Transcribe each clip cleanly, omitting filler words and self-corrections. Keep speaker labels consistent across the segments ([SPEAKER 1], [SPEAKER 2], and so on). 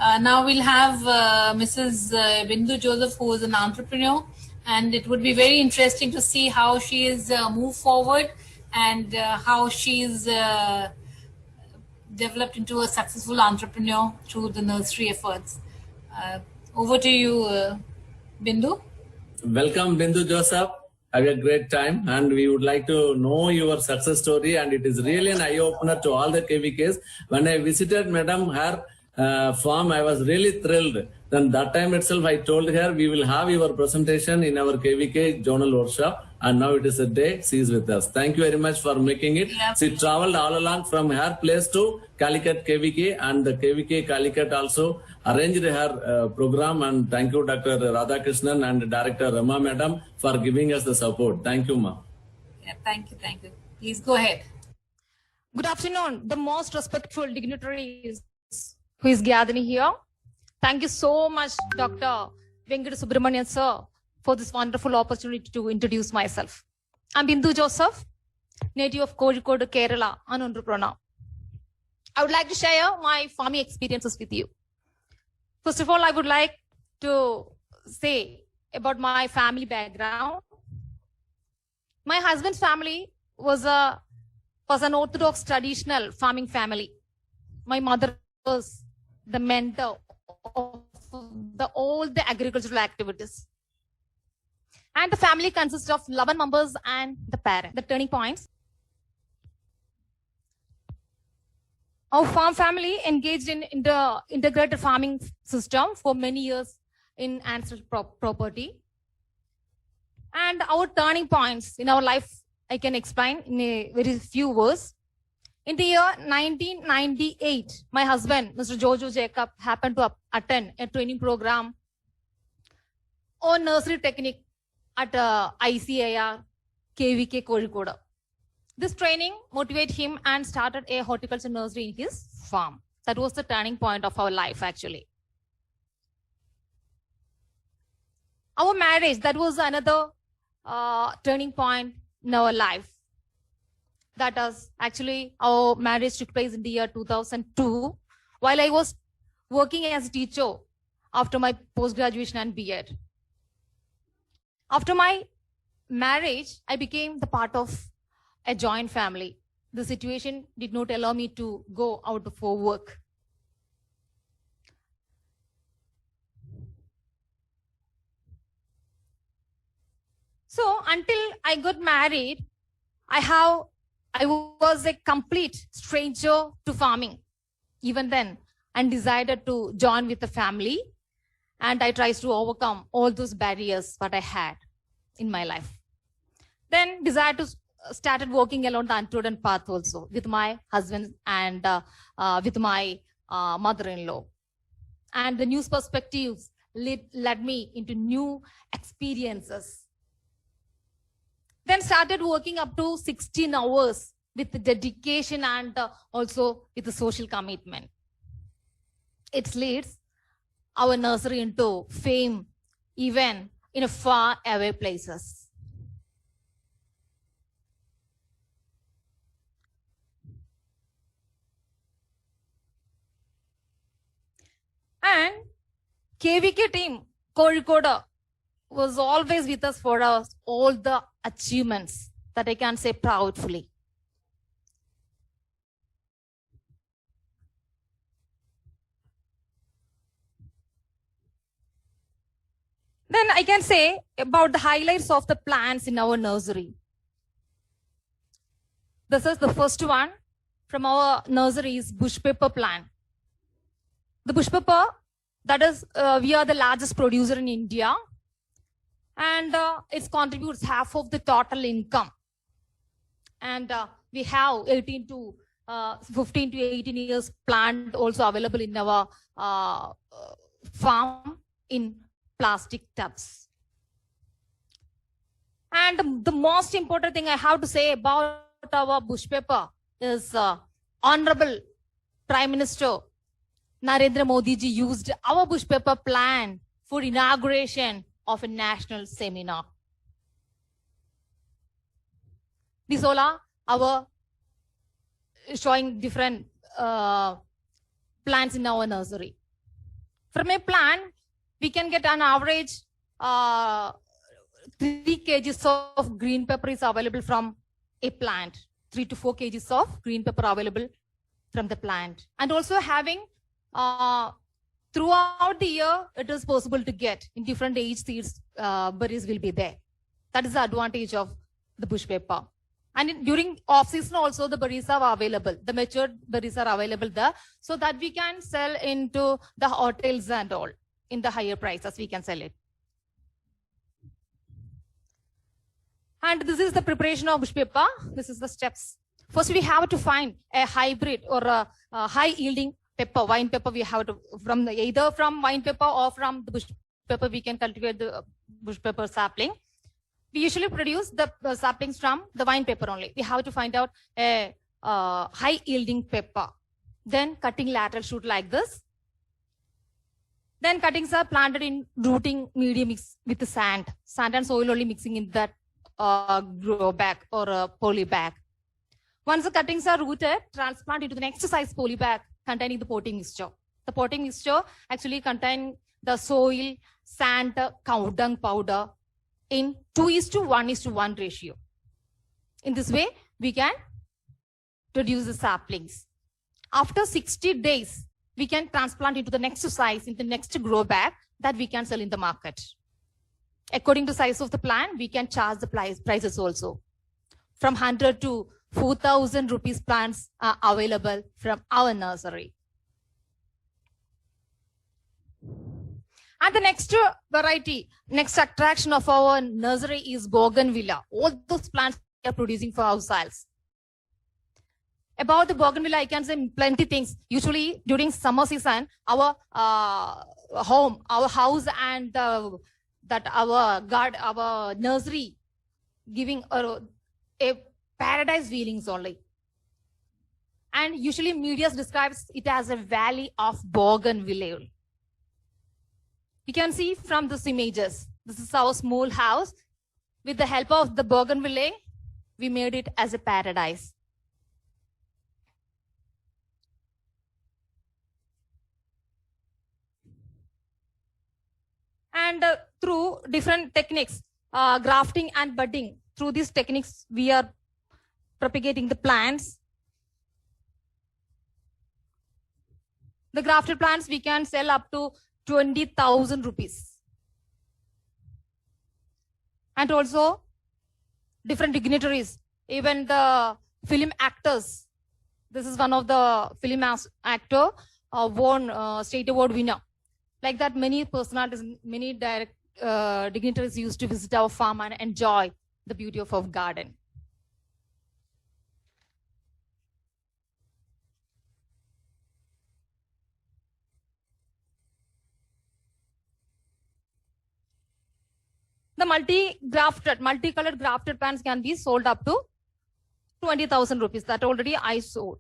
[SPEAKER 1] Now we'll have Mrs. Bindu Joseph, who is an entrepreneur, and it would be very interesting to see how she is moved forward and how she's developed into a successful entrepreneur through the nursery efforts. Over to you, Bindu.
[SPEAKER 2] Welcome, Bindu Joseph. Have a great time, and we would like to know your success story. And it is really an eye opener to all the KVKs. When I visited Madam her farm, I was really thrilled. Then that time itself, I told her we will have your presentation in our KVK journal workshop. And now it is a day she is with us. Thank you very much for making it.
[SPEAKER 1] Yeah.
[SPEAKER 2] She traveled all along from her place to Calicut KVK, and the KVK Calicut also arranged her program. And thank you, Dr. Radhakrishnan and Director Rama Madam, for giving us the support. Thank you, Ma.
[SPEAKER 1] Yeah, thank you, thank you. Please go ahead.
[SPEAKER 3] Good afternoon, the most respectful dignitaries who is gathering here. Thank you so much, Dr. Venkat Subramanian sir, for this wonderful opportunity to introduce myself. I'm Bindu Joseph, native of Kozhikode, Kerala, an entrepreneur. I would like to share my farming experiences with you. First of all, I would like to say about my family background. My husband's family was an orthodox traditional farming family. My mother was the mentor of all the agricultural activities. And the family consists of 11 members and the parent. The turning points. Our farm family engaged in the integrated farming system for many years in ancestral property. And our turning points in our life, I can explain in a very few words. In the year 1998, my husband, Mr. Jojo Jacob, happened to attend a training program on nursery technique at ICAR KVK Kozhikode. This training motivated him and started a horticulture nursery in his farm. That was the turning point of our life, actually. Our marriage, that was another turning point in our life. That is actually our marriage took place in the year 2002 while I was working as a teacher after my post-graduation and B.Ed. After my marriage, I became the part of a joint family. The situation did not allow me to go out for work. So until I got married, I was a complete stranger to farming even then, and decided to join with the family. And I tried to overcome all those barriers that I had in my life. Then decided to started working along the untrodden path also with my husband and with my mother-in-law. And the new perspectives led me into new experiences. Then started working up to 16 hours with the dedication and also with the social commitment. It leads our nursery into fame, even in a far away places. And KVK team, Kozhikode, was always with us for all the achievements that I can say proudly. Then I can say about the highlights of the plants in our nursery. This is the first one from our nursery's bush pepper plant. The bush pepper, that is, we are the largest producer in India, and it contributes half of the total income. And we have 15 to 18 years plant also available in our farm in plastic tubs. And the most important thing I have to say about our bush pepper is Honorable Prime Minister Narendra Modi ji used our bush pepper plant for inauguration of a national seminar. These all are our showing different plants in our nursery. From a plant, we can get an average 3 kgs of green pepper is available from a plant. 3 to 4 kgs of green pepper available from the plant. And also having throughout the year, it is possible to get in different age seeds, berries will be there. That is the advantage of the bush pepper. And during off season also, the berries are available. The matured berries are available there, so that we can sell into the hotels and all in the higher prices. We can sell it. And this is the preparation of bush pepper. This is the steps. First, we have to find a hybrid or a high yielding pepper, wine pepper. We have to either from wine pepper or from the bush pepper. We can cultivate the bush pepper sapling. We usually produce the saplings from the wine pepper only. We have to find out a high yielding pepper. Then cutting lateral shoot like this. Then cuttings are planted in rooting medium mix with the sand and soil only mixing in that grow bag or a poly bag. Once the cuttings are rooted, transplant into the next size poly bag containing the potting mixture. The potting mixture actually contains the soil, sand, cow dung powder in 2:1:1 ratio. In this way, we can produce the saplings. After 60 days, we can transplant into the next size, in the next grow bag that we can sell in the market. According to size of the plant, we can charge the prices also. From 100 to 4,000 rupees plants are available from our nursery. And the next variety, next attraction of our nursery is bougainvillea. All those plants we are producing for ourselves. About the bougainvillea, I can say plenty things. Usually during summer season, our home, our house, and our nursery giving a paradise feelings only. And usually media describes it as a valley of bougainvillea. You can see from these images, this is our small house. With the help of the bougainvillea, we made it as a paradise. And through different techniques, grafting and budding, through these techniques, we are propagating the plants. The grafted plants we can sell up to 20,000 rupees. And also different dignitaries, even the film actors. This is one of the film actor won state award winner. Like that, many personalities, many dignitaries used to visit our farm and enjoy the beauty of our garden. The multicolored grafted plants can be sold up to 20,000 rupees. That already I sold.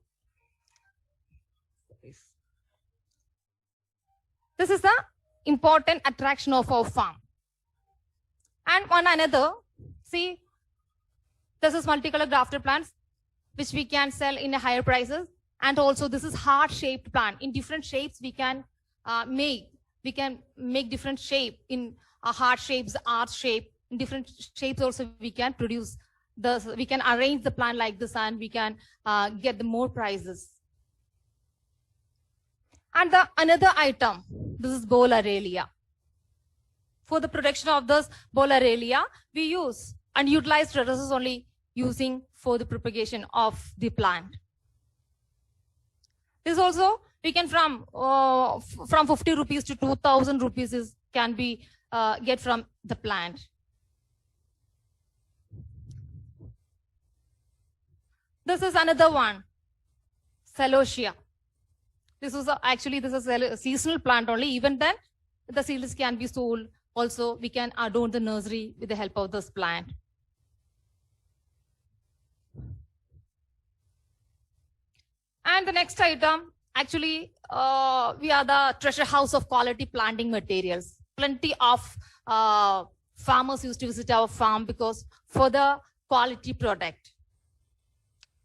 [SPEAKER 3] This is the important attraction of our farm. And one another, see, this is multicolored grafted plants, which we can sell in a higher prices. And also this is heart-shaped plant. In different shapes, we can make different shape in heart shapes, arch shape. In different shapes also we can produce this. We can arrange the plant like this and we can get the more prizes. And the another item, this is Boulerelia. For the production of this Boulerelia, we use unutilized resources only using for the propagation of the plant. This also we can from 50 rupees to 2,000 rupees can be get from the plant. This is another one, Celosia. This is a seasonal plant only. Even then, the seeds can be sold. Also, we can adorn the nursery with the help of this plant. And the next item, actually, we are the treasure house of quality planting materials. Plenty of farmers used to visit our farm because for the quality product.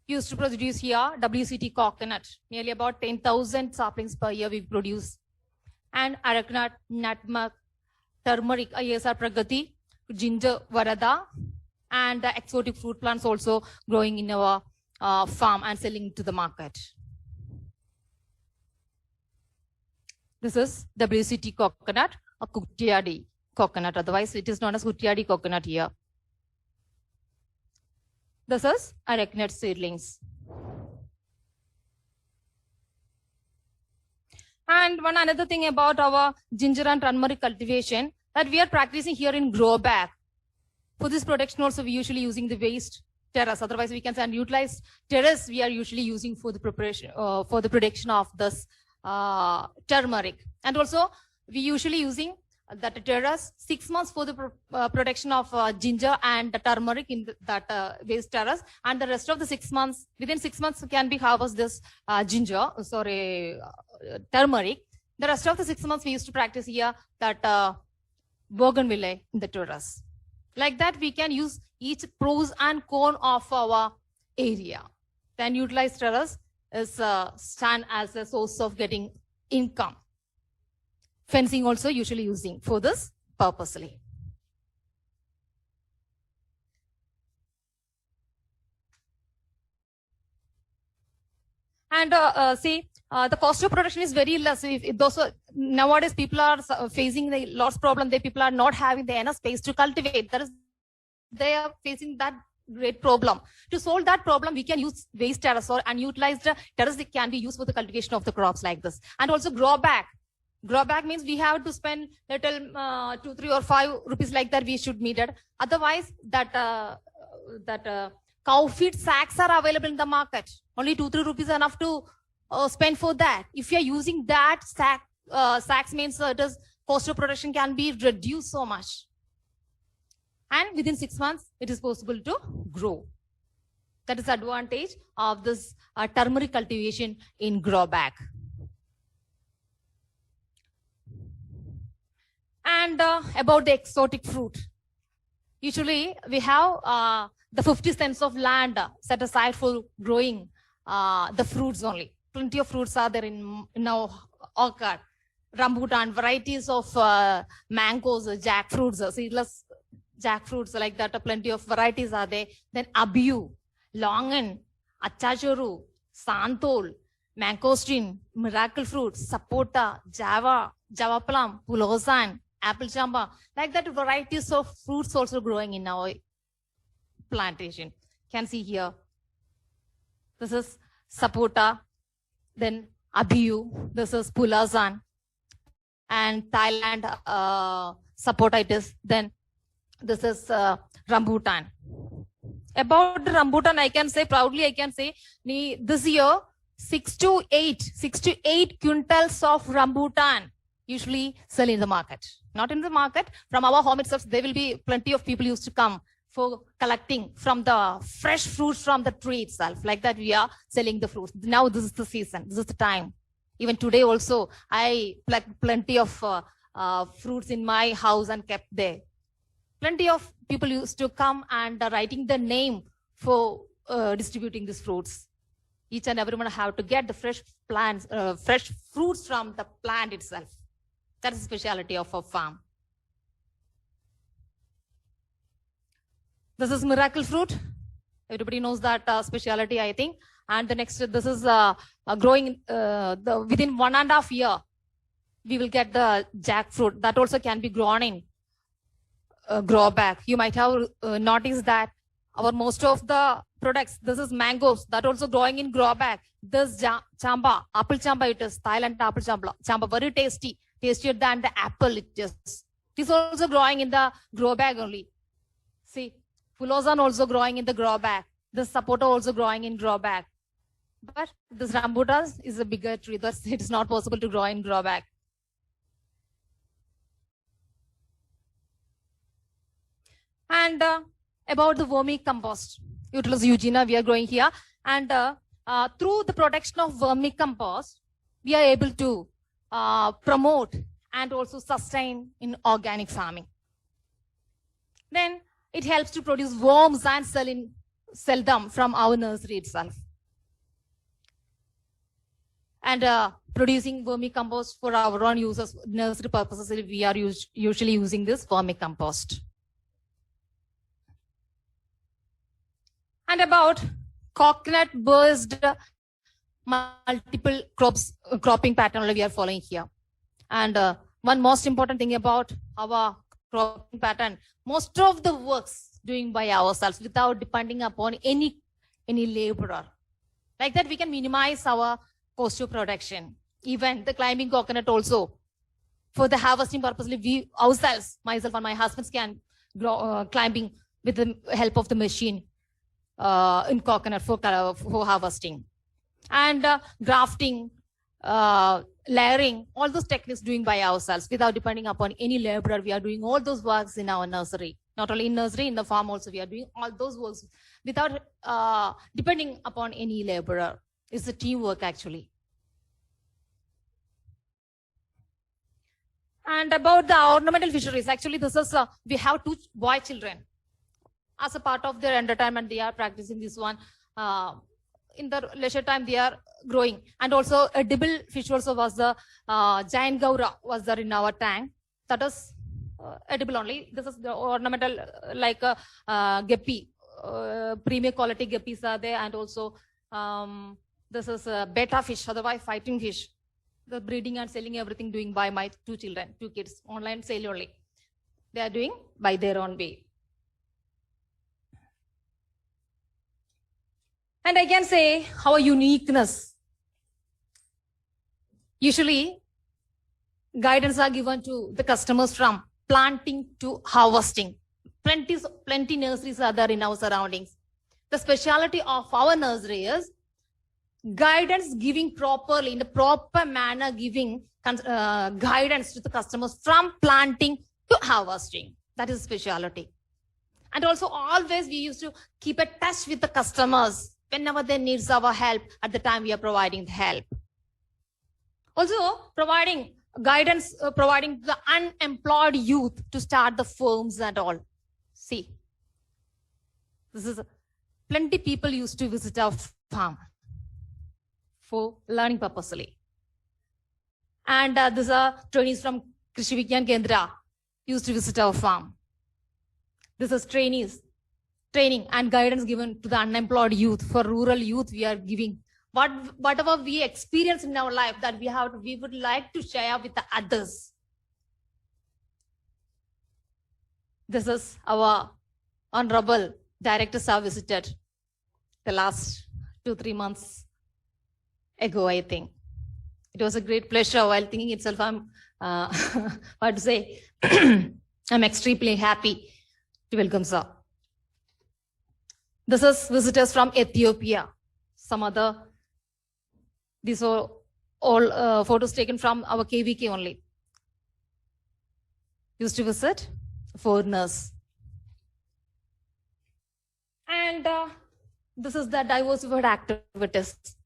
[SPEAKER 3] Used to produce here WCT coconut. Nearly about 10,000 saplings per year we produce. and arecanut, nutmeg, turmeric, ISR Pragati, ginger, Varada, and the exotic fruit plants also growing in our farm and selling to the market. This is WCT coconut, a Kutiadi coconut. Otherwise, it is known as Kutiadi coconut here. This is arecanut seedlings. And one another thing about our ginger and turmeric cultivation that we are practicing here in grow bag. For this production also we usually using the waste terrace. Otherwise we can say unutilized terrace we are usually using for the preparation for the production of this turmeric. And also we usually using that terrace 6 months for the production of ginger and the turmeric in that waste terrace, and the rest of the 6 months, within 6 months can be harvest this turmeric. The rest of the 6 months we used to practice here that bougainvillea in the terrace. Like that we can use each pros and cons of our area. Then utilized terrace is stand as a source of getting income. Fencing also usually using for this purposely. And the cost of production is very less. If those nowadays people are facing the lots problem. People are not having the enough space to cultivate. They are facing that great problem. To solve that problem, we can use waste terrace or unutilized terrace that can be used for the cultivation of the crops like this. And also grow bag. Grow bag means we have to spend little 2, 3 or 5 rupees like that we should need it. Otherwise, that cow feed sacks are available in the market. Only 2, 3 rupees enough to spend for that. If you are using that sacks means it is cost of production can be reduced so much. And within 6 months, it is possible to grow. That is the advantage of this turmeric cultivation in grow bag. And about the exotic fruit. Usually we have the 50 cents of land set aside for growing the fruits only. Plenty of fruits are there in our orchard. Rambutan, varieties of mangoes, jackfruits, seedless jackfruits like that. Plenty of varieties are there. Then abiyu, longan, achachuru, santhol, mangosteen, miracle fruit, sapota, java plum, pulozan, apple chamba. Like that, varieties of fruits also growing in our plantation. Can see here. This is sapota, then abiyu, this is pulazan, and Thailand sapota it is. Then this is rambutan. About the rambutan, I can say proudly, I can say this year 6 to 8 quintals of rambutan usually sell in the market. Not in the market, from our home itself, there will be plenty of people used to come for collecting from the fresh fruits from the tree itself. Like that, we are selling the fruits. Now this is the season. This is the time. Even today also, I plucked plenty of fruits in my house and kept there. Plenty of people used to come and writing the name for distributing these fruits. Each and everyone have to get the fresh plants, fresh fruits from the plant itself. That is the speciality of our farm. This is miracle fruit. Everybody knows that speciality, I think. And the next, this is growing within 1.5 years. We will get the jackfruit. That also can be grown in grow bag. You might have noticed that our most of the products, this is mangoes, that also growing in grow bag. This chamba, apple chamba it is, Thailand apple chamba, very tasty, tastier than the apple it is. It is also growing in the grow bag only. See, pulozan also growing in the grow bag. This sapota also growing in grow bag. But this rambutan is a bigger tree, thus it is not possible to grow in grow bag. And about the vermicompost, Utilus eugenia, we are growing here. And through the production of vermicompost, we are able to promote and also sustain in organic farming. Then it helps to produce worms and sell them from our nursery itself. and producing vermicompost for our own uses, nursery purposes. We are usually using this vermicompost. And about coconut-based multiple cropping pattern we are following here. And one most important thing about our cropping pattern, most of the works doing by ourselves without depending upon any laborer. Like that, we can minimize our cost of production. Even the climbing coconut also, for the harvesting purpose, we ourselves, myself and my husband, can climbing with the help of the machine in coconut for harvesting. And grafting, layering, all those techniques doing by ourselves without depending upon any laborer. We are doing all those works in our nursery. Not only in nursery, in the farm also we are doing all those works without depending upon any laborer. It's a teamwork actually. And about the ornamental fisheries, actually this is, we have 2 boy children. As a part of their entertainment, they are practicing this one. In the leisure time, they are growing. And also edible fish also was the giant gaura was there in our tank. That is edible only. This is the ornamental like a guppy. Premium quality guppies are there. And also this is a betta fish, otherwise fighting fish. The breeding and selling everything doing by my 2 children, 2 kids, online sale only. They are doing by their own way. And I can say our uniqueness. Usually, guidance are given to the customers from planting to harvesting. Plenty nurseries are there in our surroundings. The speciality of our nursery is guidance giving properly, in the proper manner, giving guidance to the customers from planting to harvesting. That is speciality. And also always we used to keep a touch with the customers. Whenever they need our help, at the time we are providing the help. Also providing guidance, providing the unemployed youth to start the firms and all. See, this is plenty people used to visit our farm for learning purposely. And these are trainees from Krishi Vigyan Kendra used to visit our farm. This is training and guidance given to the unemployed youth. For rural youth, we are giving whatever we experience in our life that we would like to share with the others. This is our honorable directors have visited the last 2-3 months ago, I think. It was a great pleasure. While thinking itself, I'm what to say, I'm extremely happy to welcome sir. This is visitors from Ethiopia. These are all photos taken from our KVK only. Used to visit foreigners. And this is the diversified activities.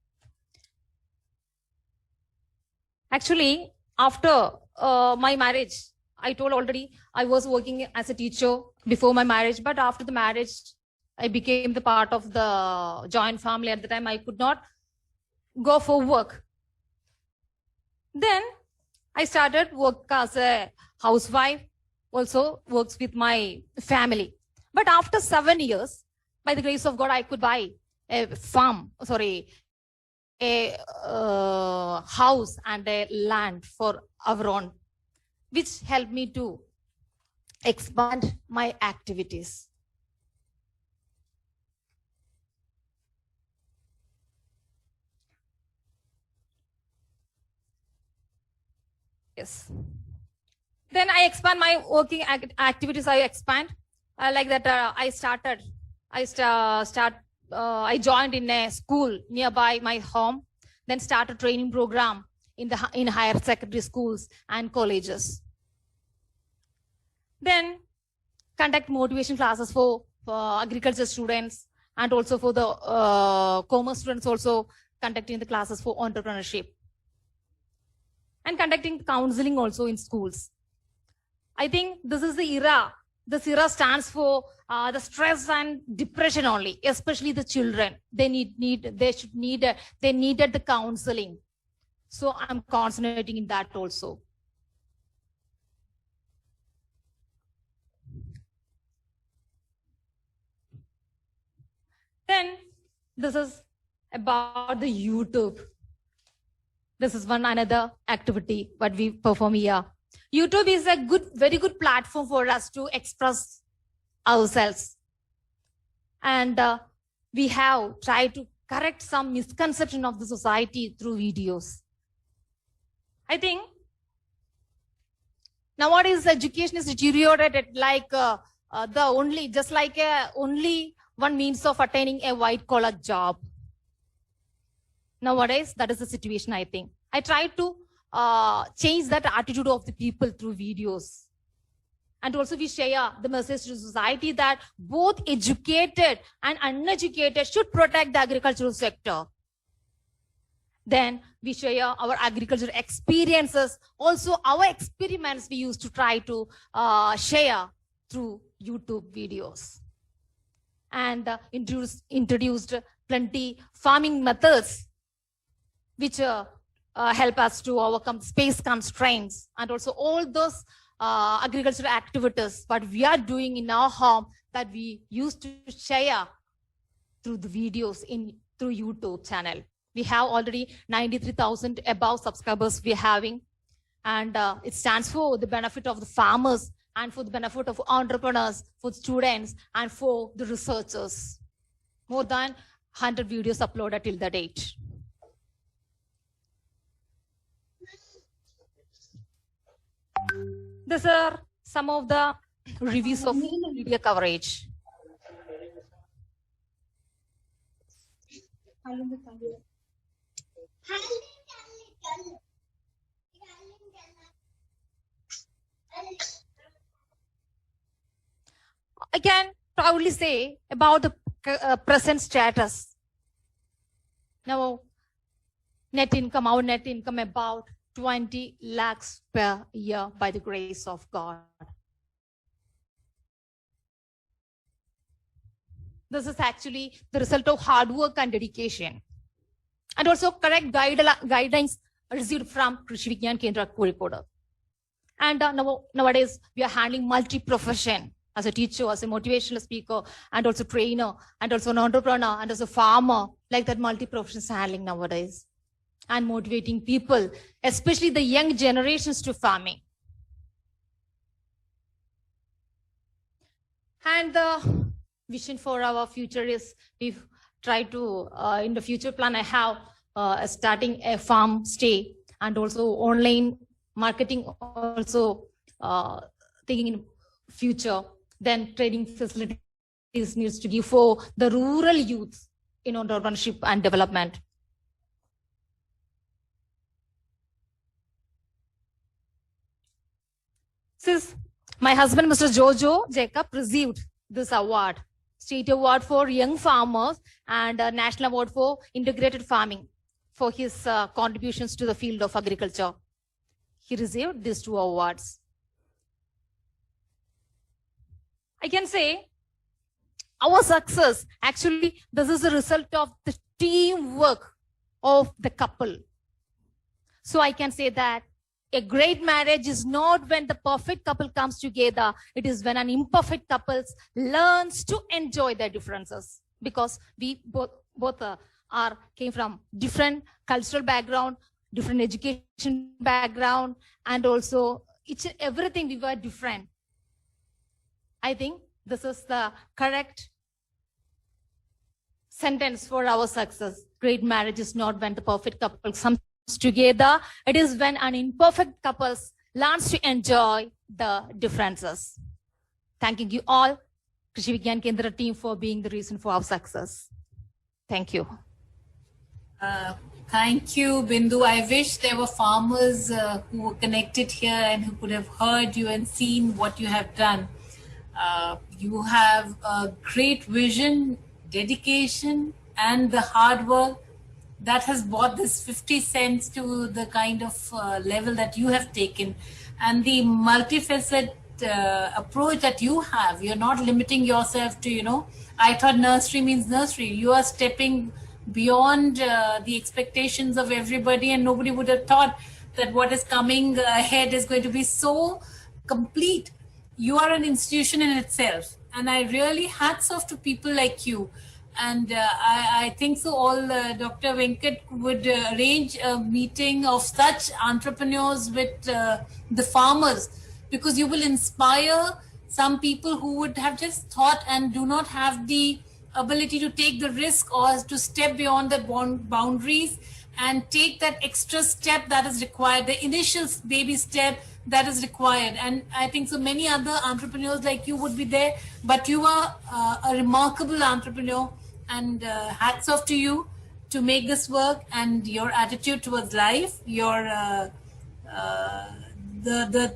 [SPEAKER 3] Actually, after my marriage, I told already I was working as a teacher before my marriage, but after the marriage, I became the part of the joint family. At the time, I could not go for work. Then I started work as a housewife, also works with my family. But after 7 years, by the grace of God, I could buy a house and a land for our own, which helped me to expand my activities. Yes. Then I expand my working activities. I expand like that. I joined in a school nearby my home. Then start a training program in higher secondary schools and colleges. Then conduct motivation classes for agriculture students and also for the commerce students. Also conducting the classes for entrepreneurship. And conducting counseling also in schools. I think this is the era. This era stands for the stress and depression only, especially the children. They needed the counseling So I'm concentrating in that also. Then this is about the YouTube. This is one another activity what we perform here. YouTube is a very good platform for us to express ourselves. And we have tried to correct some misconception of the society through videos. I think nowadays education is deteriorated like only one means of attaining a white collar job. Nowadays, that is the situation, I think. I try to change that attitude of the people through videos. And also we share the message to society that both educated and uneducated should protect the agricultural sector. Then we share our agricultural experiences, also our experiments we used to try to share through YouTube videos. And introduced plenty farming methods which help us to overcome space constraints, and also all those agricultural activities what we are doing in our home that we used to share through the videos through YouTube channel. We have already 93,000 above subscribers we are having, and it stands for the benefit of the farmers and for the benefit of entrepreneurs, for students, and for the researchers. More than 100 videos uploaded till the date. These are some of the reviews of media coverage. I can proudly say about the present status. Now, our net income about 20 lakhs per year by the grace of God. This is actually the result of hard work and dedication. And also correct guidelines received from Krishi Vigyan Kendra Kozhikode. And nowadays, we are handling multi-profession as a teacher, as a motivational speaker, and also trainer, and also an entrepreneur, and as a farmer, like that multi-profession handling nowadays. And motivating people, especially the young generations, to farming. And the vision for our future is we try to, in the future plan, I have starting a farm stay and also online marketing, also thinking in future. Then training facilities needs to give for the rural youth in entrepreneurship and development. Since my husband, Mr. Jojo Jacob, received this award, State Award for Young Farmers and National Award for Integrated Farming for his contributions to the field of agriculture. He received these 2 awards. I can say our success, actually, this is a result of the teamwork of the couple. So I can say that a great marriage is not when the perfect couple comes together. It is when an imperfect couple learns to enjoy their differences. Because we both came from different cultural background, different education background, and also everything we were different. I think this is the correct sentence for our success. Great marriage is not when the perfect couple comes together. It is when an imperfect couple learns to enjoy the differences. Thanking you all, Krishi Vigyan Kendra team, for being the reason for our success. Thank you.
[SPEAKER 1] Thank you, Bindu. I wish there were farmers who were connected here and who could have heard you and seen what you have done. You have a great vision, dedication, and the hard work that has brought this 50 cents to the kind of level that you have taken, and the multifaceted approach that you have. You're not limiting yourself to, I thought nursery means nursery. You are stepping beyond the expectations of everybody, and nobody would have thought that what is coming ahead is going to be so complete. You are an institution in itself, and I really hats off to people like you. And I think so all Dr. Venkat would arrange a meeting of such entrepreneurs with the farmers, because you will inspire some people who would have just thought and do not have the ability to take the risk or to step beyond the boundaries and take that extra step that is required, the initial baby step that is required. And I think so many other entrepreneurs like you would be there, but you are a remarkable entrepreneur, and hats off to you to make this work, and your attitude towards life, your the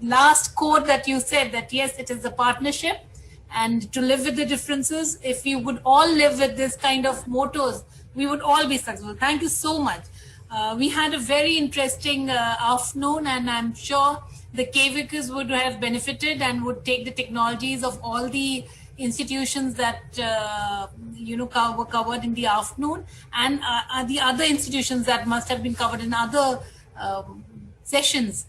[SPEAKER 1] last quote that you said, that yes, it is a partnership and to live with the differences. If we would all live with this kind of mottos, we would all be successful. Thank you so much. We had a very interesting afternoon, and I'm sure the KVKs would have benefited and would take the technologies of all the institutions that were covered in the afternoon, and the other institutions that must have been covered in other sessions.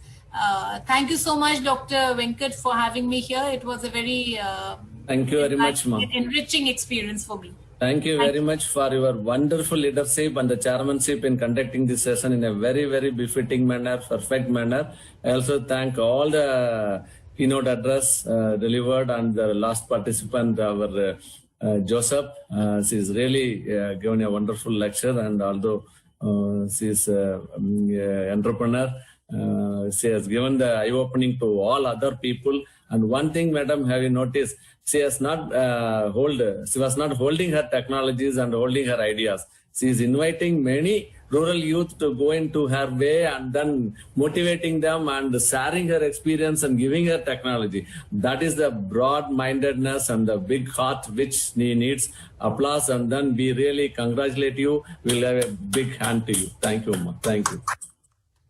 [SPEAKER 1] Thank you so much, Dr. Venkat, for having me here. It was a very
[SPEAKER 2] thank you very much, ma'am.
[SPEAKER 1] Enriching experience for me.
[SPEAKER 2] Thank you very much for your wonderful leadership and the chairmanship in conducting this session in a very, very befitting manner, perfect manner. I also thank all the keynote address delivered and the last participant, our Joseph. She is really given a wonderful lecture, and although she is an entrepreneur, she has given the eye-opening to all other people. And one thing, madam, have you noticed? She was not holding her technologies and holding her ideas. She is inviting many rural youth to go into her way, and then motivating them and sharing her experience and giving her technology. That is the broad-mindedness and the big heart which she needs. Applause, and then we really congratulate you. We'll have a big hand to you. Thank you, Ma. Thank you.